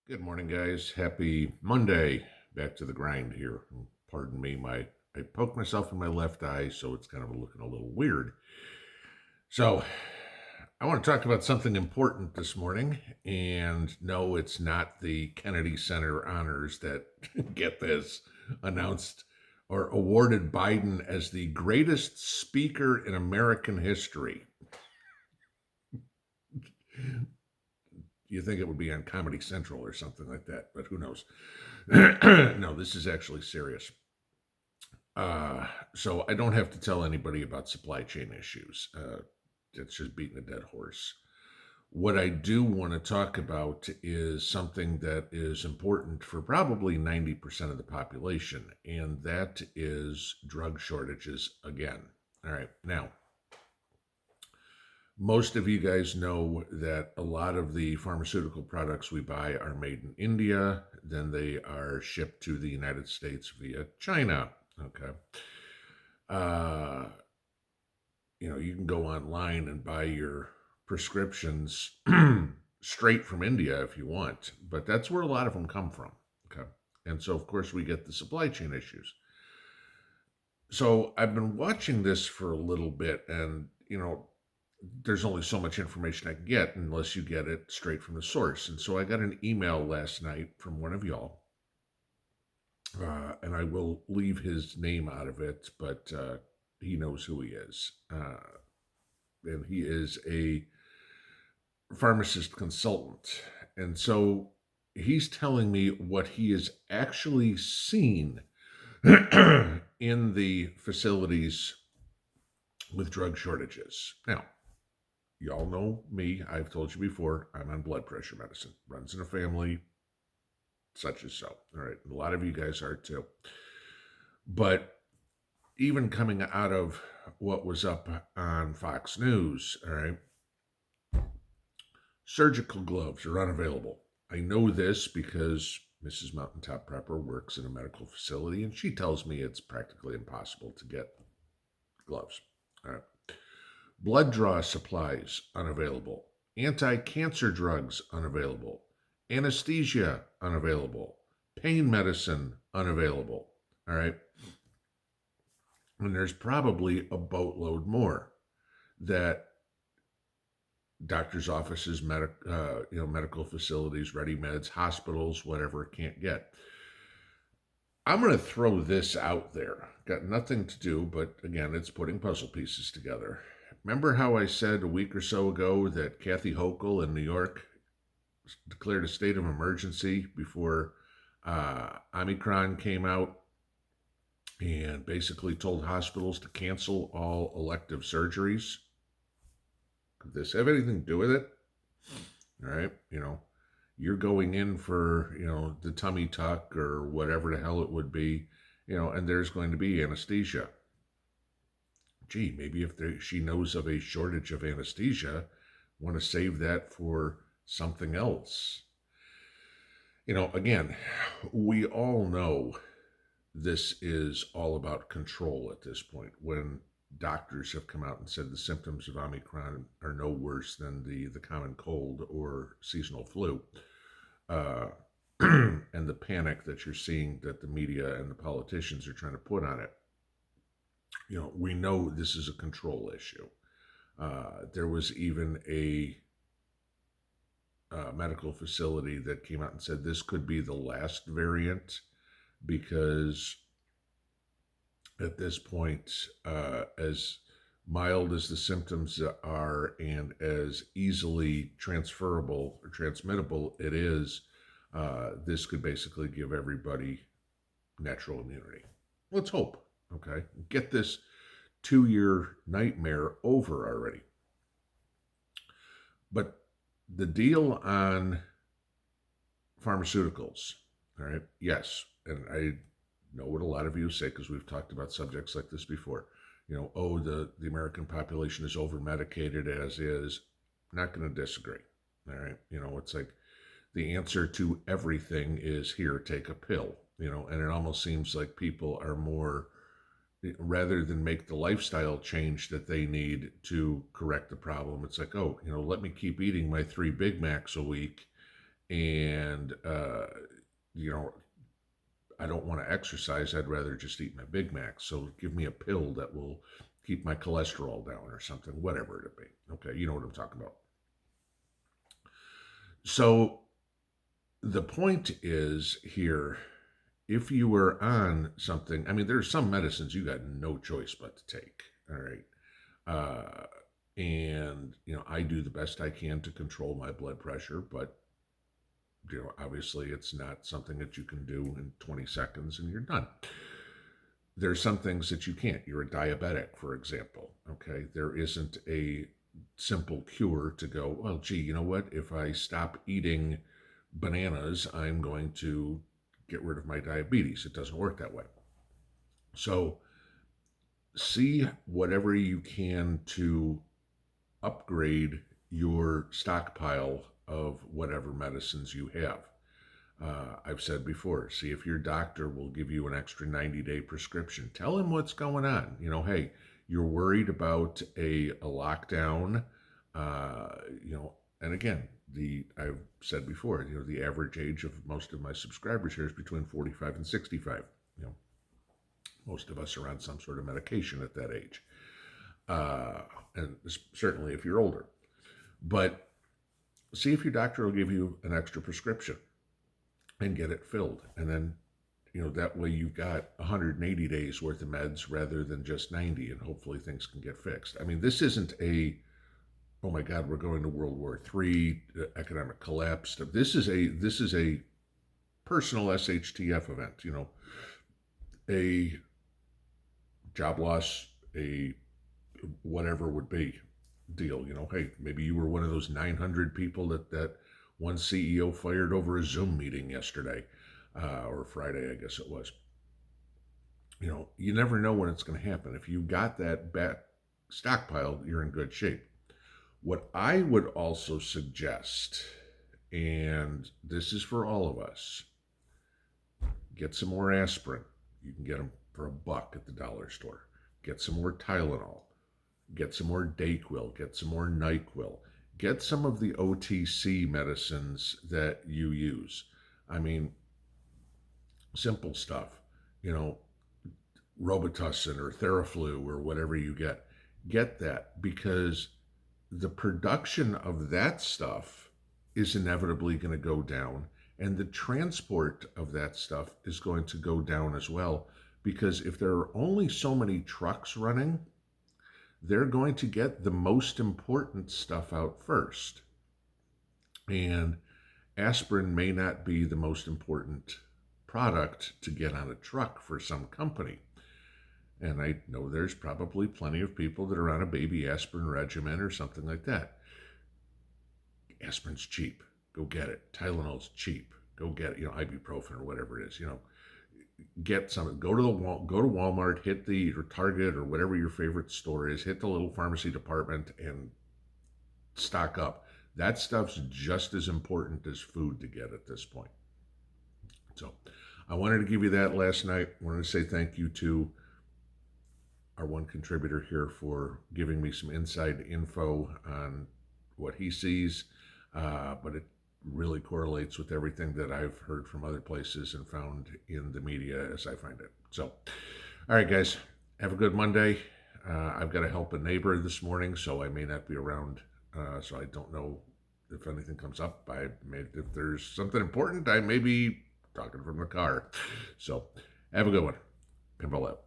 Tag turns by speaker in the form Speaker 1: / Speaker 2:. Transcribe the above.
Speaker 1: Good morning, guys. Happy Monday. Back to the grind here. Pardon me, I poked myself in my left eye, so it's kind of looking a little weird. So, I want to talk about something important this morning, and no, it's not the Kennedy Center honors that get this announced or awarded Biden as the greatest speaker in American history. You think it would be on Comedy Central or something like that, but who knows? No, this is actually serious. So I don't have to tell anybody about supply chain issues. It's just beating a dead horse. What I do want to talk about is something that is important for probably 90% of the population, and that is drug shortages again. All right. Now, most of you guys know that a lot of the pharmaceutical products we buy are made in India, then they are shipped to the United States via China. Okay. Uh, you can go online and buy your prescriptions straight from India if you want, but that's where a lot of them come from. Okay. And so, of course, we get the supply chain issues. So I've been watching this for a little bit, and, there's only so much information I can get unless you get it straight from the source. And so I got an email last night from one of y'all, and I will leave his name out of it, but he knows who he is. And he is a pharmacist consultant. And so he's telling me what he has actually seen in the facilities with drug shortages. Now, y'all know me. I've told you before, I'm on blood pressure medicine. Runs in a family, such as so. All right. A lot of you guys are too. But even coming out of what was up on Fox News, all right, surgical gloves are unavailable. I know this because Mrs. Mountaintop Prepper works in a medical facility, and she tells me it's practically impossible to get gloves. All right. Blood draw supplies unavailable. Anti-cancer drugs unavailable. Anesthesia unavailable. Pain medicine unavailable. All right. And there's probably a boatload more that doctors' offices, medical facilities, ready meds, hospitals, whatever, can't get. I'm going to throw this out there. Got nothing to do, but again, it's putting puzzle pieces together. Remember how I said a week or so ago that Kathy Hochul in New York declared a state of emergency before Omicron came out and basically told hospitals to cancel all elective surgeries? Could this have anything to do with it? All right, you're going in for, the tummy tuck or whatever the hell it would be, and there's going to be anesthesia. Gee, maybe if she knows of a shortage of anesthesia, want to save that for something else. Again, we all know this is all about control at this point. When doctors have come out and said the symptoms of Omicron are no worse than the common cold or seasonal flu, and the panic that you're seeing that the media and the politicians are trying to put on it, we know this is a control issue. There was even a medical facility that came out and said this could be the last variant because at this point, as mild as the symptoms are and as easily transferable or transmittable it is, this could basically give everybody natural immunity. Let's hope. Okay, get this 2-year nightmare over already. But the deal on pharmaceuticals, all right, yes, and I know what a lot of you say because we've talked about subjects like this before. The American population is over medicated as is. Not going to disagree. All right, it's like the answer to everything is here, take a pill. And it almost seems like people are more, rather than make the lifestyle change that they need to correct the problem, it's like, let me keep eating my 3 Big Macs a week and you know, I don't want to exercise. I'd rather just eat my Big Mac. So give me a pill that will keep my cholesterol down or something, whatever it be. Okay, you know what I'm talking about. So the point is here, if you were on something, I mean, there's some medicines you got no choice but to take. All right. And, I do the best I can to control my blood pressure, but, obviously it's not something that you can do in 20 seconds and you're done. There's some things that you can't. You're a diabetic, for example. Okay. There isn't a simple cure to go, well, gee, you know what? If I stop eating bananas, I'm going to get rid of my diabetes. It doesn't work that way. So see whatever you can to upgrade your stockpile of whatever medicines you have. I've said before, see if your doctor will give you an extra 90-day prescription. Tell him what's going on. Hey, you're worried about a lockdown. Uh, and again, I've said before, the average age of most of my subscribers here is between 45 and 65. Most of us are on some sort of medication at that age, and certainly if you're older. But see if your doctor will give you an extra prescription and get it filled, and then that way you've got 180 days worth of meds rather than just 90, and hopefully things can get fixed. I mean, this isn't a oh my God, we're going to World War III, economic collapse. This is a personal SHTF event. A job loss, a whatever would be deal. Hey, maybe you were one of those 900 people that one CEO fired over a Zoom meeting yesterday, or Friday, I guess it was. You never know when it's going to happen. If you got that back stockpiled, you're in good shape. What I would also suggest, and this is for all of us, get some more aspirin. You can get them for $1 at the dollar store. Get some more Tylenol. Get some more Dayquil. Get some more NyQuil. Get some of the OTC medicines that you use. I mean, simple stuff. Robitussin or Theraflu or whatever you get. Get that, because the production of that stuff is inevitably going to go down, and the transport of that stuff is going to go down as well, because if there are only so many trucks running, they're going to get the most important stuff out first. And aspirin may not be the most important product to get on a truck for some company. And I know there's probably plenty of people that are on a baby aspirin regimen or something like that. Aspirin's cheap. Go get it. Tylenol's cheap. Go get it. Ibuprofen or whatever it is. Get some. Go to Walmart, hit or Target or whatever your favorite store is. Hit the little pharmacy department and stock up. That stuff's just as important as food to get at this point. So I wanted to give you that last night. I wanted to say thank you to our one contributor here for giving me some inside info on what he sees, but it really correlates with everything that I've heard from other places and found in the media as I find it. So, all right, guys, have a good Monday. I've got to help a neighbor this morning, so I may not be around. So I don't know if anything comes up. If there's something important, I may be talking from the car. So have a good one. Pinball out.